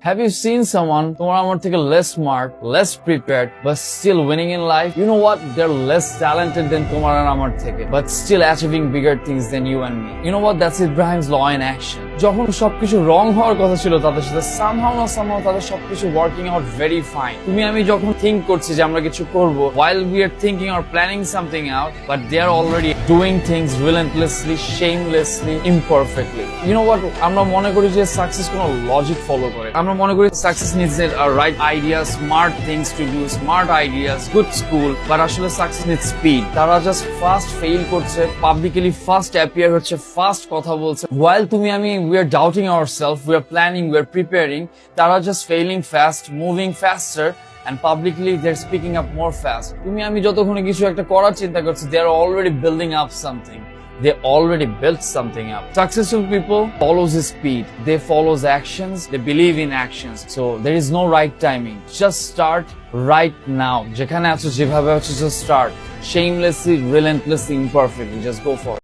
Have you seen someone তোমার আমার থেকে less smart, less prepared, but still winning in life? You know what? They're less talented than তোমার আর আমার থেকে, but still achieving bigger things than you and me. You know what? That's Ibrahim's law in action. যখন সবকিছু wrong হওয়ার কথা ছিল তাদের সাথে somehow তাদের সবকিছু working out very fine. তুমি আমি যখন think করছি যে আমরা কিছু করব, while we are thinking or planning something out, but they are already doing things relentlessly, shamelessly, imperfectly. You know what? আমরা মনে করি যে success কোনো logic follow করে. আমরা মনে করি success needs right idea, smart things to do, smart ideas, good school, but আসলে সাকসেস নিডস স্পিড। তারা জাস্ট ফাস্ট ফেইল করছে, পাবলিকলি ফাস্ট অ্যাপিয়ার হচ্ছে, ফাস্ট কথা বলছে। হোয়াইল তুমি আমি we are doubting ourself, we are planning, we are preparing, তারা just failing fast, moving faster, and publicly they're speaking up more fast. তুমি আমি যতক্ষণে কিছু একটা করার চিন্তা করছি, they are already building up something. They already built something up. Successful people follows his speed. They follows actions. They believe in actions. So there is no right timing. Just start right now. যেখানে আছো যেভাবে আছো just start. Shamelessly, relentlessly, imperfectly. Just go for it.